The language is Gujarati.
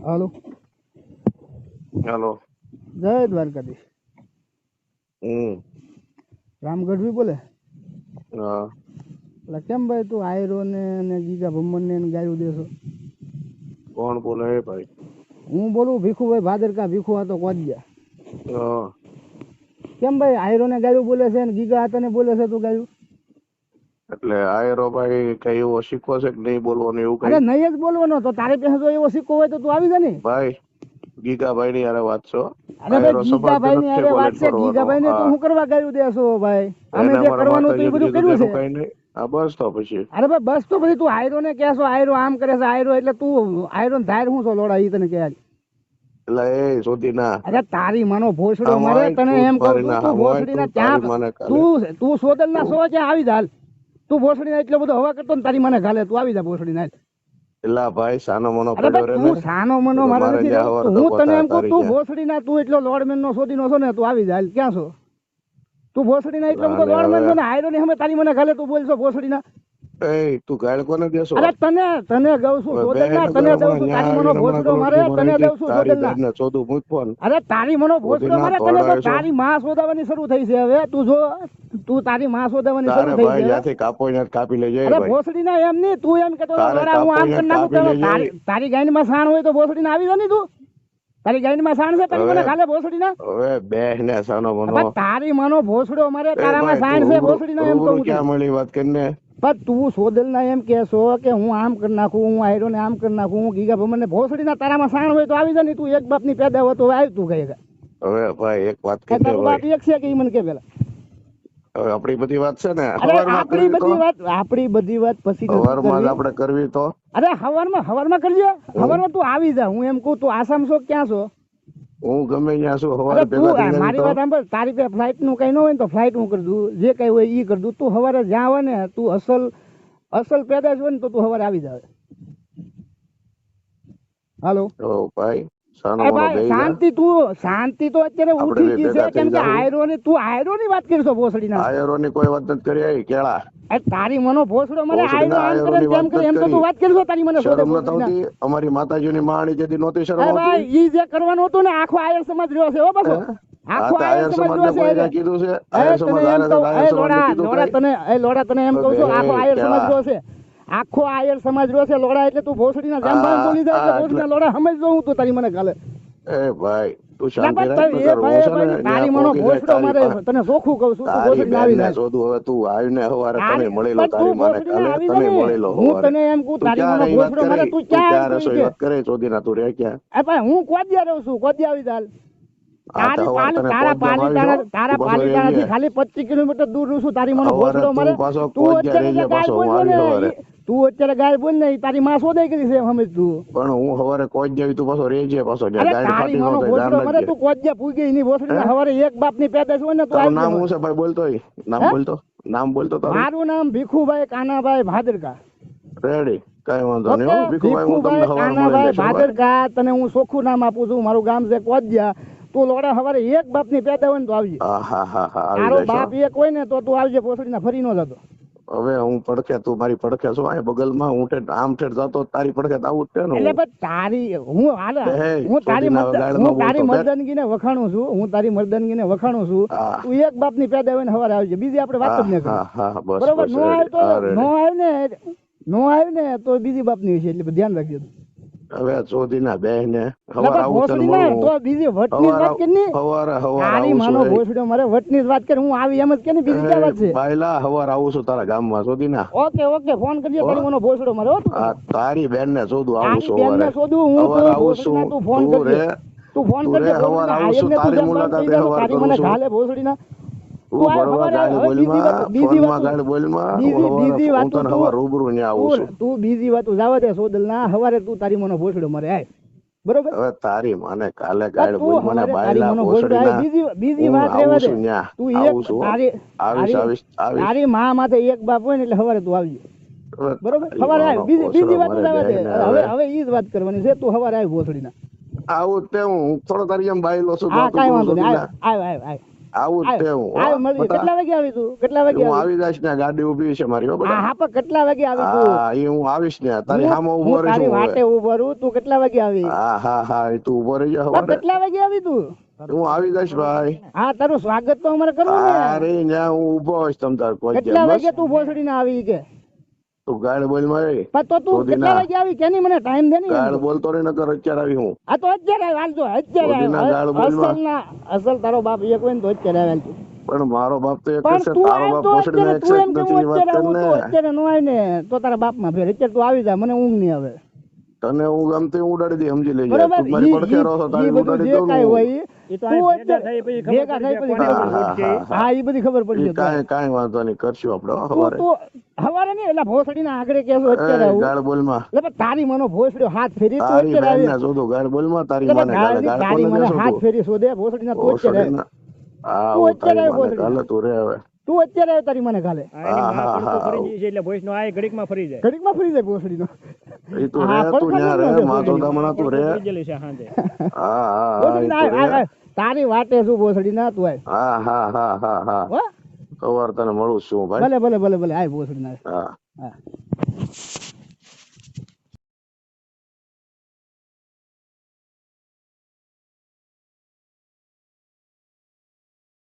હાલો. હેલો. જય દ્વારકાધીશ. રામ ગઢવી બોલે. હા. એટલે કેમ ભાઈ તું આયરો ને ગીગા ભમન ને ગાયું દેશો? કોણ બોલે હે ભાઈ? હું બોલું ભીખુભાઈ ભાદરકા. ભીખુ આ તો કોજ્યા. હા. કેમ ભાઈ આયરો ને ગાયું બોલે છે ને ગીગા હાથને બોલે છે તું ગાયું? એટલે આયરો ભાઈ કઈ એવો શીખવો છે કે નહીં બોલવાનું એવું અરે કઈ? નહીં જ બોલવાનો તો તારે પાસે જો એવો સિક્કો હોય તો તું આવી જા ને. ભાઈ ગીગાભાઈ ની યાર વાત છો. અરે ભાઈ ગીગાભાઈ ની અરે વાત છે. ગીગાભાઈ ને તું શું કરવા ગાયું દેશો ભાઈ? અમે જે કરવાનું હતું એ બધું કર્યું છે. કઈ નહીં. હા બસ તો પછી. અરે ભાઈ બસ તો પછી તું આયરો ને કહેશો આયરો આમ કરે છે આયરો એટલે તું આયરો ને ધાર હું છો લોડા ઈ તને કહે. એટલે એ શોધી ના. અરે તારી માનો ભોસડો મારે તને એમ કહું છું તું ભોસડી ના ત્યાં તું સોદલ ના સો ક્યાં આવી જા. તું ભોસડી ના એટલો બધો હવા કરતો ને તારી મને ગાલે તું આવી જા ભોસડી ના. એલા ભાઈ સાનો મનો પડ્યો રે. તું સાનો મનો મારે નથી. હું તને એમ કહું તું ભોસડી ના તું એટલો લોડમેન નો શોધી નો છો ને તું આવી જા. ક્યાં છો તું? ભોસડી ના એટલો બધો લોડમેન છો ને આયરો ની અમે તારી મને ગાલે તું બોલશો ભોસડી ના. એ તું ગાળ કોને દેશો? અરે તને ગઉં છું સોદલ ના તને દઉં છું તારી મનો ભોસડો મારે તને દઉં છું સોદલ ના. ચોદું મૂક ફોન. અરે તારી મનો ભોસડો મારે તને તો તારી માં શોધાવાની શરૂ થઈ છે હવે. તું જો તું તારી માં શોધાવાની શરૂ થઈ છે. ત્યાંથી કાપો ને કાપી લેજે. અરે ભોસડી ના એમ નહીં તું એમ કેતો હું આમ કરી નાખું. તારી ગાય માં સાણ હોય તો ભોસડી ના આવી જાય તું. તારી ગાય માં સાણ છે તારી મને ખાલે ભોસડી ના. હવે બે ને સાનો મનો તારી મનો ભોસડો મારે તારામાં સાણ છે ભોસડી ના એમ કહું. ક્યાં મળી વાત કરીને? પણ તું સોદલ ના એમ કેશો કે હું આમ કરી નાખું હું આયરો ને આમ કરી નાખું હું ગીગા ભમન ને ભોસડી ના તારામાં સાણ હોય તો આવી જાય ને. તું એક બાપ ની પેદા હોય તો આવી તું ગઈ. હવે ભાઈ એક વાત કહી તારો બાપ એક છે કે ઈ મને કે પેલા. હવે આપણી બધી વાત છે ને આપણી બધી વાત પછી હવારમાં આપણે કરવી તો. અરે હવારમાં કરજે. હવારમાં તું આવી જા. હું એમ કહું તું આસામ છો ક્યાં છો? હું ગમે ત્યાં છું. હવારે મારી વાત સાંભળ. તારી પાસે ફ્લાઇટ નું કઈ ન હોય ને તો ફ્લાઇટ હું કરી દઉં. જે કઈ હોય ઈ કરી દઉં. તું હવારે જ્યાં હોય ને તું અસલ પેદાશ હોય ને તો તું હવારે આવી જાવ. હાલો ભાઈ શાંતિ તો અત્યારે ઉઠી ગઈ છે. કેમ કે આયરો ની તું આયરો ની વાત કરશો ભોસડી ના. આયરો ની કોઈ વાત નથી કરી. કેળા તારી મનો ભોસડો મને આયરો આમ કરે તેમ કરે એમ તો તું વાત કરશો તારી મને શરમ ન થતી? અમારી માતાજી ની માણી જેથી નહોતી શરમ આવતી? ભાઈ ઈ જે કરવાનું હતું ને આખો આયર સમાજ રહ્યો છે. હો બસો આખો આયર સમાજ રહ્યો છે. કીધું છે આયર સમાજ. લોડા તને એમ કહું છું આખો આયર સમાજ રહ્યો છે. આખો આયર સમાજ રહ્યો છે લોડા. એટલે તું ભોસડી ના જામ ભાઈ બોલી જાય ભોસડી ના લોડા સમજ દઉં તું તારી મને કાલે. એ ભાઈ તું શાંતિ રાખ. તારી મનો ભોસડો મારે તને ચોખ્ખું કહું છું તું ભોસડી આવી જાય. હવે તું આવીને હવારે તને મળી લો. તારી મને કાલે તને મળી લો. હું તને એમ કહું તારી મનો ભોસડો મારે તું ક્યાં રસોઈ વાત કરે ચોદીના તું રે ક્યાં? એ ભાઈ હું કોજિયા રહું છું. કોજિયા આવી જાય. તારા પાલીતાણાથી ખાલી 25 કિલોમીટર દૂર રહું છું. તારી મને ભોસડો મારે. તું અત્યારે ગાય બોલ ને તારી માં શોધાઈ ગઈ છે સમજ તું. પણ હું હવારે કોઈ જેવી તું પાછો રેજે પાછો. તારી માનો ભોસડો મારે તું કોજિયા પૂગી ની ભોસડી હવારે એક બાપ ની પેદાશ હોય ને તું નામ હું છે ભાઈ બોલતો નામ બોલતો મારું નામ ભીખુભાઈ કાનાભાઈ ભાદરકા. રેડી કઈ વાંધો નહીં. ભીખુભાઈ કાનાભાઈ ભાદરકા તને હું ચોખ્ખું નામ આપું છું. મારું ગામ છે કોજિયા. તું લોડા હવારે એક બાપ ની પેદા હોય ને તો આવજે. તારો બાપ એક હોય ને તો તું આવજે. ભોસડી ના ફરી નો જતો. હવે હું પડખે તું મારી પડખે છો આ બગલમાં. હું આમ ઠેઠ જતો તારી પડખે આવું જ છે ને. એટલે તારી હું તારી મર્દનગી ને વખાણું છું. હું તારી મર્દનગી ને વખાણું છું. તું એક બાપ ની પેદા હોય ને હવારે આવજે. બીજી આપણે વાત જ ન કરીએ. બરોબર? નો આવ્યું ને તો બીજી બાપ ની છે. એટલે ધ્યાન રાખજો. હવે ચોધી ના બે ને બીજી વટની વાત કરી. તારી માનો ભોસડો મારે વટની વાત કરી. હું આવી એમ જ કે બીજી ક્યાં વાત છે? બાયલા હવાર આવું છું તારા ગામમાં ચોધી ના. ઓકે ફોન કરજો. તારી માનો ભોસડો મારે. તારી બેન ને શોધું આવું છું. બેન ને શોધું હું આવું છું. તું ફોન કરજે. હવાર આવું છું તારી મુલાકાતે. તારી મને ગાલે ભોસડી ના. તું બીજી વાત જવા દે સોદલ ના. હવારે તું તારી મનો ભોસડો મારે આય. બરોબર? હવે તારી માને કાલે ગાળ બોલ મને બાયલા ભોસડી ના. બીજી વાત રહેવા દે. તું તારી માં માથે એક બાપ હોય ને એટલે હવારે તું આવજે. બરોબર? હવારે આવ. બીજી વાત જવા દે. હવે ઈ જ વાત કરવાની છે. તું હવારે આવ ભોસડી ના. આવું તે હું થોડો તારી એમ બાયલો છું. હા કઈ વાંધો નહીં. આવ આવું જ તે હું આવ મળી બટા. કેટલા વાગે આવી તું કેટલા વાગે હું આવી આવી જઈશ ને ગાડી ઉભી છે મારી હો હા બટા હા પણ કેટલા વાગે આવી તું હા એ હું આવીશ ને તારી સામે ઉભો હું રહીશ તારી હું વાટે હવે ઉભો રહું તું કેટલા વાગે આવી હા હા હા એ તું ઉભો રહી જા પણ હવે કેટલા વાગે આવી તું હું આવી જઈશ ભાઈ હા તારું સ્વાગત તો અમારે કરવું ને અરે ત્યાં હું ઉભો હોઈશ તમ તાર કોઈ કેટલા બસ વાગે તું ભોસડી ના આવી કે તું ગાડ બોલ મારી પણ તો તું શોધી કેટલા ના. વાગે આવી કેની મને ટાઈમ દે ને એમ ગાડ તો. બોલતો રહી નકર અત્યારે આવી હું આ તો અત્યારે આવે, હાલ જો અત્યારે શોધી ના આવે. ગાળ બોલમાં. અસલ ના અસલ તારો બાપ એક હોય ને તો અત્યારે આવે હાલ તું. પણ મારો બાપ તો એક જ પણ છે તું તારો આમ બાપ તો ભોસડી અત્યારે એક તું છે એમ કે નથી હું એ વાત અત્યારે કર આવું ને તો અત્યારે નો આવે ને તો તારા બાપ માં ફેર અત્યારે તું આવી જા મને ઊંઘ નહીં આવે તને હું ગમતી ઉડાડી દઈ સમજી લેજે બરોબર તું મારી પડખે રહો છો ઈ તારી બધું ઉડાડી જે દઉં કાંઈ હું. હોય એ તો તું આ અત્યારે ભેગા થઈ પછી કોને ખબર હા, પડશે. હા, હા ઈ બધી ખબર પડી ઈ જશે કાંઈ કાંઈ વાંધો નહીં કરશું આપડે હો તું સવારે તું હવારે નહીં એટલે ભોસડી ના આગળ કેસો અત્યારે એ આવું ગાળ બોલમાં એટલે પણ તારી મનો ભોસડ્યો હાથ ફેરી તું તારી અત્યારે બેન આવી ને શોધું ગાળ બોલમાં તારી એટલે માને ગાળે ગાળ તારી કોને મને દેશો હાથ તું ફેરી શોધે ભોસડી ના તું અત્યારે ભોસડી આવે. ના હા તું હું અત્યારે તારી આવે માને ભોસડી ગાલે તું રે હવે તું અત્યારે આવે તારી મને કાલે આ એની માં હા, પડતો હા, ફરી જાય છે એટલે ભોંયનો આ ઘડીકમાં ફરી જાય ઘડીકમાં ફરી જાય ભોસડી નો એ તું હા, રે પણ તું ખબર ન્યા ન રે છે માતો ભોસડી. દામણા તું રે ફરી ગયેલી છે સાંજે હા હા હા ભોસડી એ ના તું રે તારી વાટે શું ભોસડી ના તું આય હા હા હા હા હા હો સવાર તને મળું છું ભાઈ ભલે ભલે ભલે ભલે આય ભોસડી ના હા હા